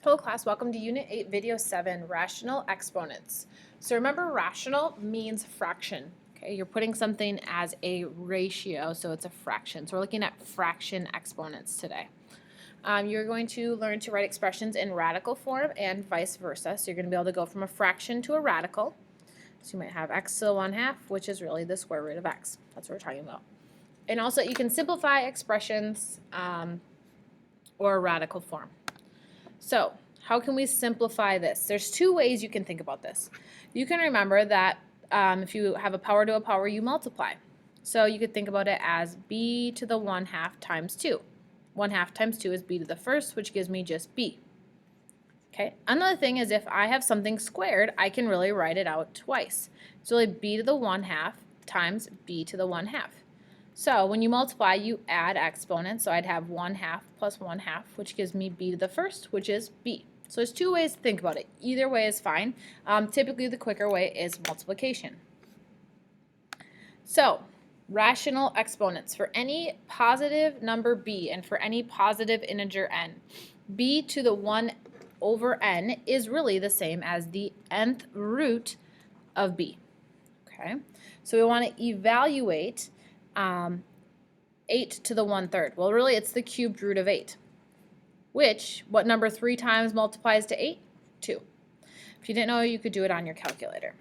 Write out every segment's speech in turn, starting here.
Hello class, welcome to Unit 8, Video 7, Rational Exponents. So remember, rational means fraction. Okay, you're putting something as a ratio, so it's a fraction. So we're looking at fraction exponents today. You're going to learn to write expressions in radical form and vice versa. So you're going to be able to go from a fraction to a radical. So you might have x to the 1/2, which is really the square root of x. That's what we're talking about. And also you can simplify expressions or radical form. So how can we simplify this? There's two ways you can think about this. You can remember that if you have a power to a power, you multiply. So you could think about it as b to the 1/2 times 2. 1/2 times 2 is b to the first, which gives me just b. Okay. Another thing is if I have something squared, I can really write it out twice. It's really b to the 1/2 times b to the 1/2. So when you multiply, you add exponents. So I'd have 1/2 plus 1/2, which gives me b to the first, which is b. So there's two ways to think about it. Either way is fine. Typically the quicker way is multiplication. So rational exponents for any positive number b and for any positive integer n. B to the 1 over n is really the same as the nth root of b. Okay, so we want to evaluate 8 to the 1/3. Well, really, it's the cubed root of 8, which, what number 3 times multiplies to 8? 2. If you didn't know, you could do it on your calculator.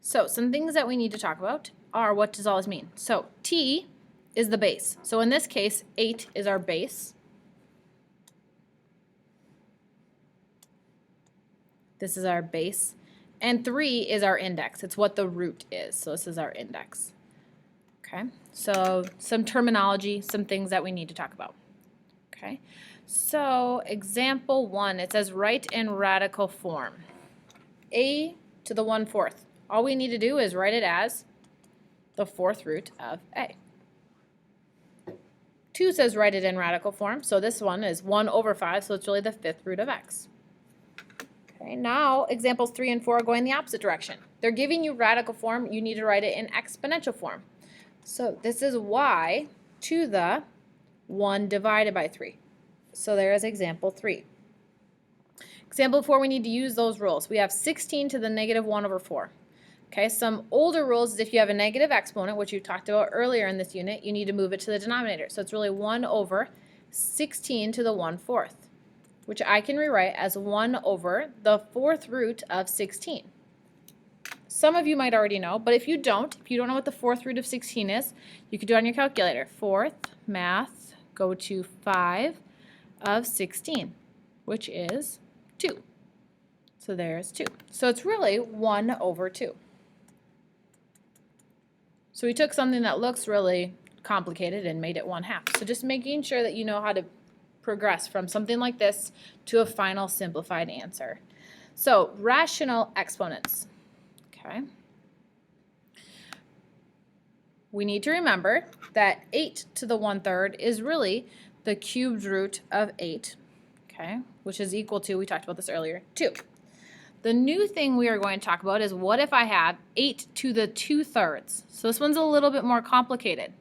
So some things that we need to talk about are, what does all this mean? So t is the base. So in this case, 8 is our base. This is our base. And 3 is our index. It's what the root is. So this is our index. Okay, so some terminology, some things that we need to talk about. Okay, so example 1, it says write in radical form. A to the 1/4. All we need to do is write it as the 4th root of a. 2 says write it in radical form. So this one is 1/5, so it's really the 5th root of x. Okay, now examples 3 and 4 are going the opposite direction. They're giving you radical form. You need to write it in exponential form. So this is y to the 1 divided by 3. So there is example 3. Example 4, we need to use those rules. We have 16 to the negative 1/4. Okay, some older rules is if you have a negative exponent, which you talked about earlier in this unit, you need to move it to the denominator. So it's really 1/16 to the 1/4. Which I can rewrite as 1 over the 4th root of 16. Some of you might already know, but if you don't know what the 4th root of 16 is, you could do it on your calculator. 4th, math, go to 5 of 16, which is 2. So there's 2. So it's really 1/2. So we took something that looks really complicated and made it 1/2. So just making sure that you know how to progress from something like this to a final simplified answer. So rational exponents. Okay. We need to remember that 8 to the 1/3 is really the cubed root of 8, okay, which is equal to, we talked about this earlier, 2. The new thing we are going to talk about is what if I have 8 to the 2/3? So this one's a little bit more complicated.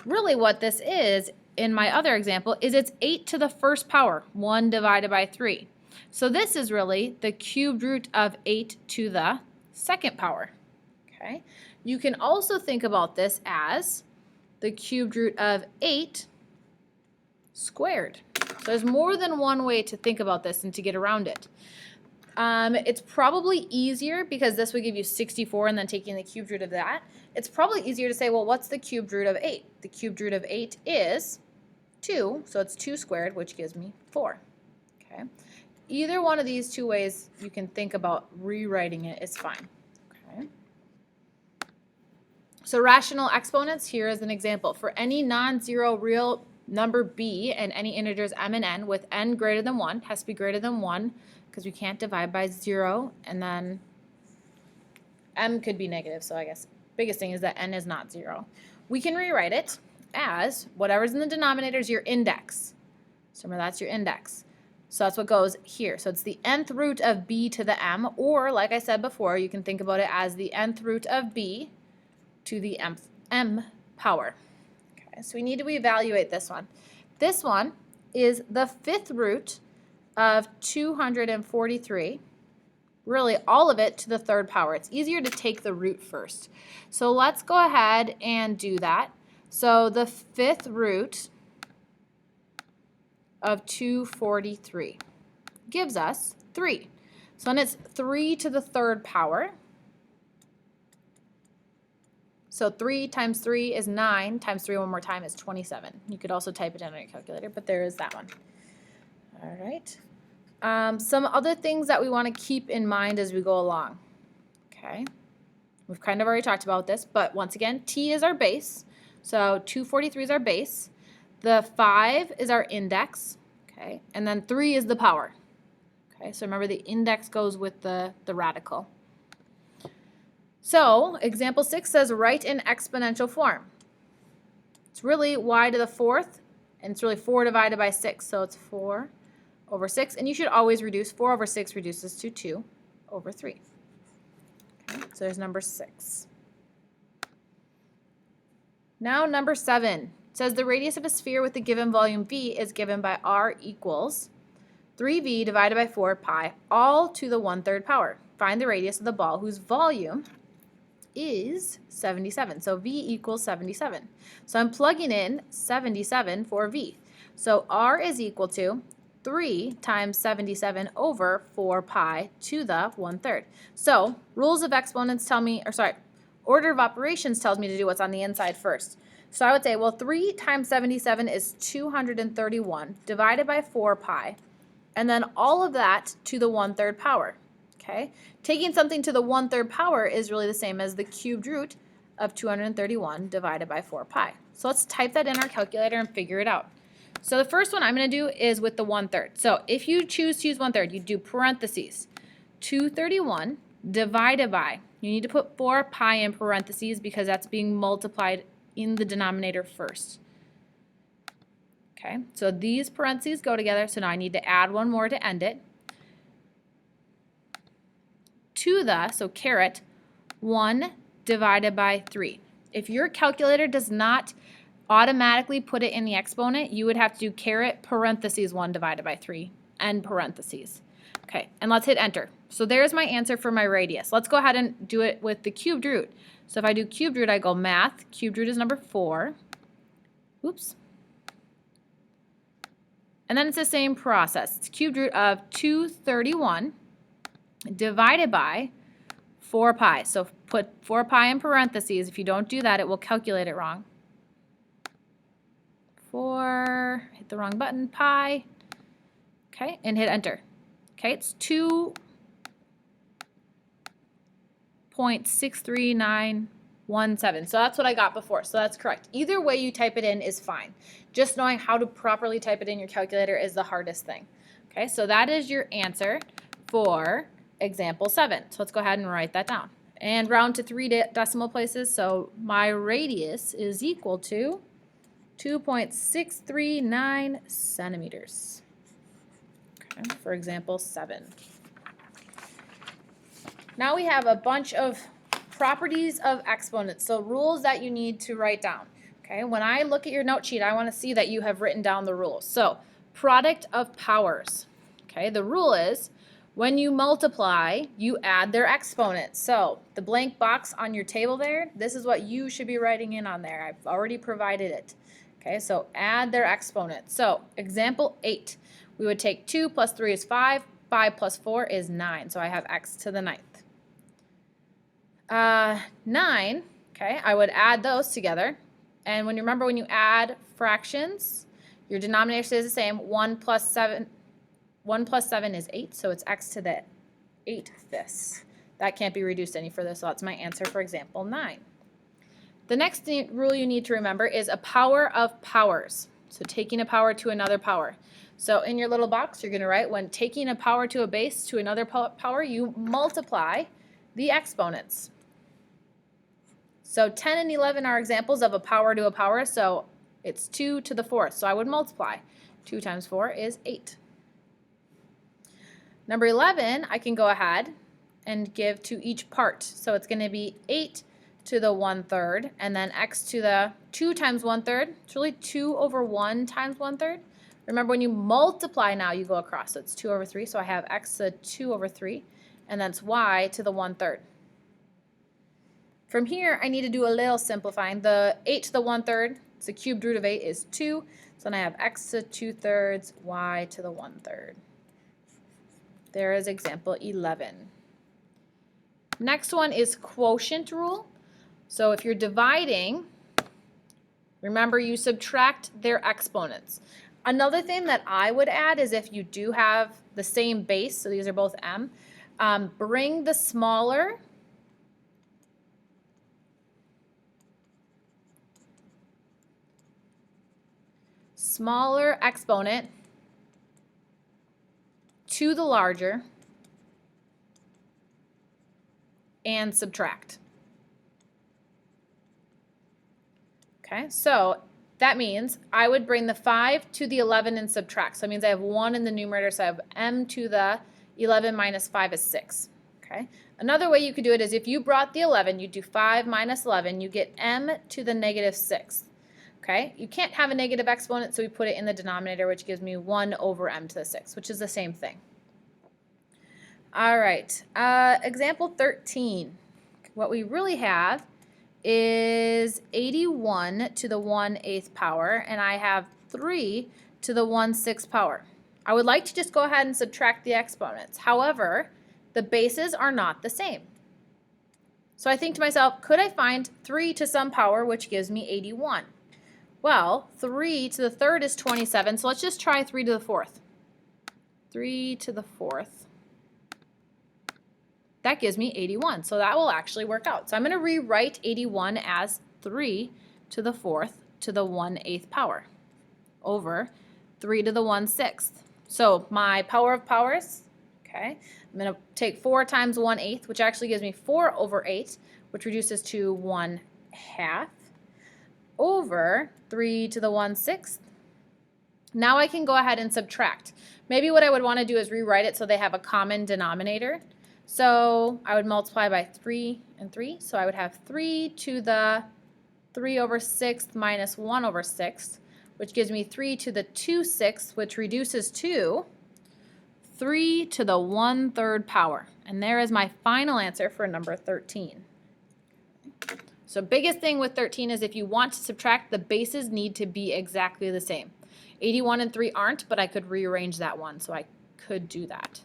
Really what this is, in my other example, is it's 8 to the 1st power, 1 divided by 3. So this is really the cubed root of 8 to the 2nd power. Okay. You can also think about this as the cubed root of 8 squared. So there's more than one way to think about this and to get around it. It's probably easier because this would give you 64 and then taking the cubed root of that. It's probably easier to say, well, what's the cubed root of 8? The cubed root of 8 is 2, so it's 2 squared, which gives me 4. Okay. Either one of these two ways you can think about rewriting it is fine. Okay. So rational exponents, here is an example. For any non-zero real number b and any integers m and n with n greater than 1, has to be greater than 1 because we can't divide by 0, and then m could be negative, so I guess biggest thing is that n is not 0. We can rewrite it as whatever's in the denominator is your index. So remember, that's your index. So that's what goes here. So it's the nth root of b to the m, or like I said before, you can think about it as the nth root of b to the m power. Okay, so we need to evaluate this one. This one is the fifth root of 243. Really, all of it to the third power. It's easier to take the root first. So let's go ahead and do that. So the fifth root of 243 gives us 3. So then it's 3 to the third power. So 3 times 3 is 9, times 3 one more time is 27. You could also type it in on your calculator, but there is that one. All right. Some other things that we want to keep in mind as we go along. Okay. We've kind of already talked about this, but once again, t is our base. So 243 is our base. The 5 is our index. Okay. And then 3 is the power. Okay. So remember the index goes with the radical. So example 6 says write in exponential form. It's really y to the fourth, and it's really 4 divided by 6. So it's 4 over 6, and you should always reduce. 4 over 6 reduces to 2 over 3. Okay, so there's number 6. Now number 7. It says the radius of a sphere with the given volume v is given by r equals 3v divided by 4 pi, all to the 1/3 power. Find the radius of the ball whose volume is 77. So v equals 77. So I'm plugging in 77 for v. So r is equal to 3 times 77 over 4 pi to the 1/3. So rules of exponents tell me, order of operations tells me to do what's on the inside first. So I would say, well, 3 times 77 is 231 divided by 4 pi, and then all of that to the 1/3 power. Okay? Taking something to the 1/3 power is really the same as the cubed root of 231 divided by 4 pi. So let's type that in our calculator and figure it out. So the first one I'm going to do is with the 1/3. So if you choose to use 1/3, you do parentheses. 231 divided by, you need to put 4 pi in parentheses because that's being multiplied in the denominator first. Okay, so these parentheses go together, so now I need to add one more to end it. To the, so caret, 1 divided by 3. If your calculator does not automatically put it in the exponent, you would have to do caret parentheses 1 divided by 3, end parentheses. Okay, and let's hit enter. So there's my answer for my radius. Let's go ahead and do it with the cubed root. So if I do cubed root, I go math. Cubed root is number 4. Oops. And then it's the same process. It's cubed root of 231 divided by 4 pi. So put 4 pi in parentheses. If you don't do that, it will calculate it wrong. 4, hit the wrong button, pi. Okay, and hit enter. Okay, it's 2.63917. So that's what I got before. So that's correct. Either way you type it in is fine. Just knowing how to properly type it in your calculator is the hardest thing. Okay, so that is your answer for example 7. So let's go ahead and write that down. And round to 3 decimal places. So my radius is equal to 2.639 centimeters. Okay, for example 7. Now we have a bunch of properties of exponents, so rules that you need to write down. Okay, when I look at your note sheet, I want to see that you have written down the rules. So, product of powers. Okay, the rule is when you multiply, you add their exponents. So, the blank box on your table there, this is what you should be writing in on there. I've already provided it. Okay, so add their exponents. So, example 8, we would take 2 plus 3 is 5, 5 plus 4 is 9. So I have x to the 9th. 9, okay, I would add those together. And when you add fractions, your denominator stays the same. 1 plus 7 is 8, so it's x to the 8/5. That can't be reduced any further, so that's my answer for example 9. The next rule you need to remember is a power of powers. So taking a power to another power. So in your little box, you're going to write when taking a power to a base to another power, you multiply the exponents. So 10 and 11 are examples of a power to a power, so it's 2 to the 4th. So I would multiply. 2 times 4 is 8. Number 11, I can go ahead and give to each part. So it's going to be 8 to the 1/3, and then x to the 2 times 1/3. It's really 2 over 1 times 1/3. Remember, when you multiply now, you go across. So it's 2 over 3. So I have x to the 2 over 3, and that's y to the 1/3. From here, I need to do a little simplifying. The 8 to the 1/3, so the cubed root of 8 is 2. So then I have x to the 2/3, y to the 1/3. There is example 11. Next one is quotient rule. So if you're dividing, remember you subtract their exponents. Another thing that I would add is if you do have the same base, so these are both m, bring the smaller exponent to the larger and subtract. Okay, so that means I would bring the 5 to the 11 and subtract. So that means I have 1 in the numerator, so I have m to the 11 minus 5 is 6. Okay, another way you could do it is if you brought the 11, you do 5 minus 11, you get m to the negative 6. Okay, you can't have a negative exponent, so we put it in the denominator, which gives me 1 over m to the 6, which is the same thing. All right, example 13. What we really have is 81 to the 1/8 power, and I have 3 to the 1/6 power. I would like to just go ahead and subtract the exponents. However, the bases are not the same. So I think to myself, could I find 3 to some power, which gives me 81? Well, 3 to the 3rd is 27, so let's just try 3 to the 4th. 3 to the 4th. That gives me 81, so that will actually work out. So I'm going to rewrite 81 as 3 to the 4th to the 1/8 power over 3 to the 1/6. So my power of powers, okay, I'm going to take 4 times 1/8, which actually gives me 4 over 8, which reduces to 1/2, over 3 to the 1/6. Now I can go ahead and subtract. Maybe what I would want to do is rewrite it so they have a common denominator. So I would multiply by 3 and 3. So I would have 3 to the 3 over 6 minus 1 over 6, which gives me 3 to the 2/6, which reduces to 3 to the 1/3 power. And there is my final answer for number 13. So biggest thing with 13 is if you want to subtract, the bases need to be exactly the same. 81 and 3 aren't, but I could rearrange that one, so I could do that.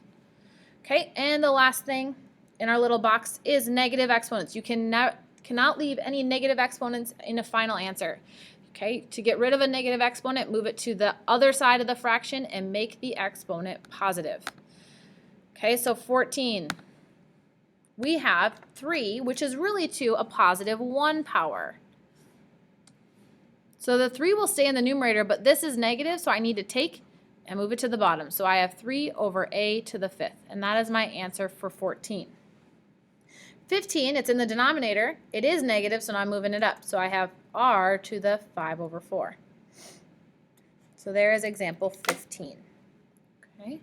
Okay, and the last thing in our little box is negative exponents. You cannot leave any negative exponents in a final answer. Okay, to get rid of a negative exponent, move it to the other side of the fraction and make the exponent positive. Okay, so 14. We have 3, which is really to a positive 1 power. So the 3 will stay in the numerator, but this is negative, so I need to take and move it to the bottom. So I have 3 over a to the 5th, and that is my answer for 14. 15, it's in the denominator. It is negative, so now I'm moving it up. So I have r to the 5 over 4. So there is example 15. Okay.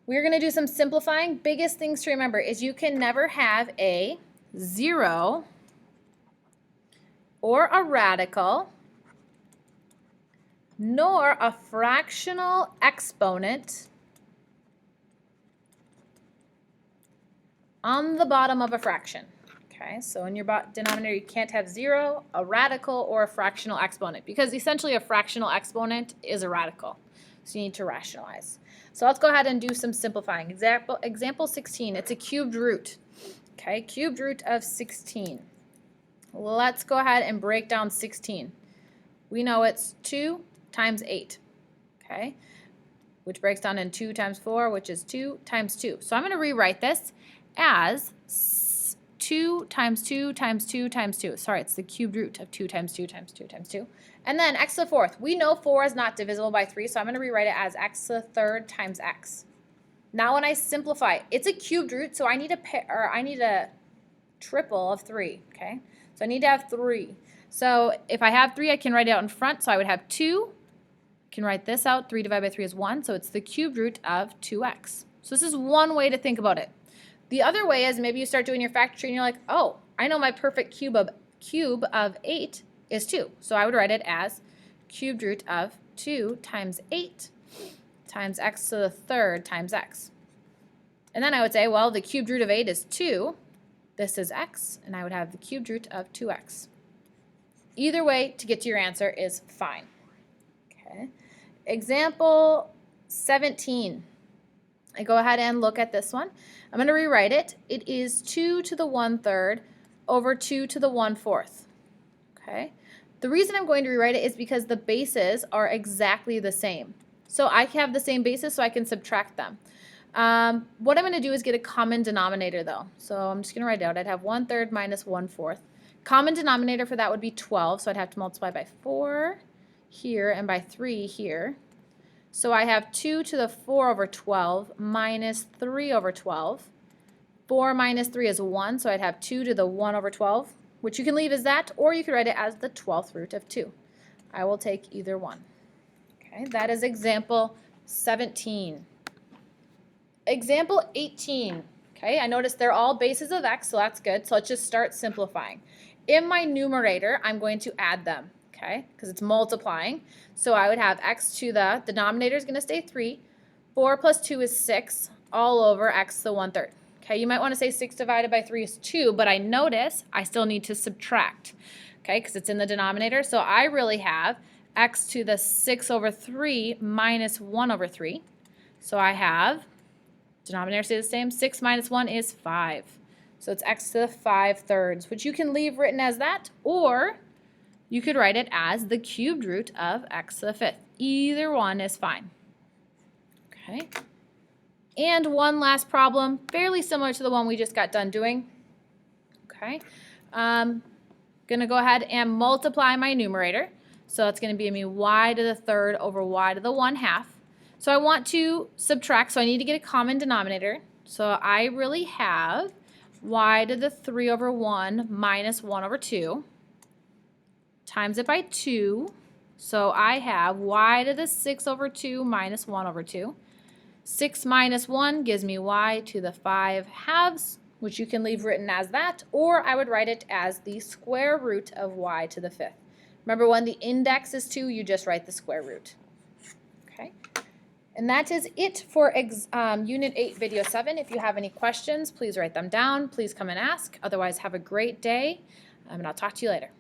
We're going to do some simplifying. Biggest things to remember is you can never have a 0 or a radical nor a fractional exponent on the bottom of a fraction. Okay, so in your denominator you can't have 0, a radical, or a fractional exponent, because essentially a fractional exponent is a radical. So you need to rationalize. So let's go ahead and do some simplifying. Example 16, it's a cubed root. Okay, cubed root of 16. Let's go ahead and break down 16. We know it's 2 times 8, okay, which breaks down in 2 times 4, which is 2 times 2. So I'm going to rewrite this as 2 times 2 times 2 times 2. Sorry, it's the cubed root of 2 times 2 times 2 times 2. And then x to the 4th. We know 4 is not divisible by 3, so I'm going to rewrite it as x to the 3rd times x. Now when I simplify, it's a cubed root, so I need a triple of 3, okay? So I need to have 3. So if I have 3, I can write it out in front, so I would have 2. I can write this out. 3 divided by 3 is 1, so it's the cubed root of 2x. So this is one way to think about it. The other way is maybe you start doing your factor tree and you're like, oh, I know my perfect cube of 8 is 2. So I would write it as cubed root of 2 times 8 times x to the third times x. And then I would say, well, the cubed root of 8 is 2. This is x, and I would have the cubed root of 2x. Either way to get to your answer is fine. Okay. Example 17. I go ahead and look at this one. I'm going to rewrite it. It is 2 to the 1/3 over 2 to the 1/4. Okay. The reason I'm going to rewrite it is because the bases are exactly the same. So I have the same bases, so I can subtract them. What I'm going to do is get a common denominator, though. So I'm just going to write it out. I'd have 1/3 minus 1/4. Common denominator for that would be 12, so I'd have to multiply by 4 here and by 3 here. So I have 2 to the 4 over 12 minus 3 over 12. 4 minus 3 is 1, so I'd have 2 to the 1 over 12, which you can leave as that, or you could write it as the 12th root of 2. I will take either one. Okay, that is example 17. Example 18. Okay, I noticed they're all bases of x, so that's good. So let's just start simplifying. In my numerator, I'm going to add them, okay, because it's multiplying. So I would have x to the denominator is going to stay 3. 4 plus 2 is 6, all over x to the 1/3. Okay, you might want to say 6 divided by 3 is 2, but I notice I still need to subtract, okay, because it's in the denominator. So I really have x to the 6 over 3 minus 1 over 3. So I have, denominator stays the same, 6 minus 1 is 5. So it's x to the 5/3, which you can leave written as that, or you could write it as the cubed root of x to the 5th. Either one is fine. Okay. And one last problem, fairly similar to the one we just got done doing. Okay. Gonna go ahead and multiply my numerator. So it's gonna be me y to the 3rd over y to the 1/2. So I want to subtract, so I need to get a common denominator. So I really have y to the 3 over 1 minus 1 over 2. Times it by 2. So I have y to the 6 over 2 minus 1 over 2. 6 minus 1 gives me y to the 5/2, which you can leave written as that, or I would write it as the square root of y to the 5th. Remember, when the index is 2, you just write the square root. Okay. And that is it for Unit 8, Video 7. If you have any questions, please write them down. Please come and ask. Otherwise, have a great day, and I'll talk to you later.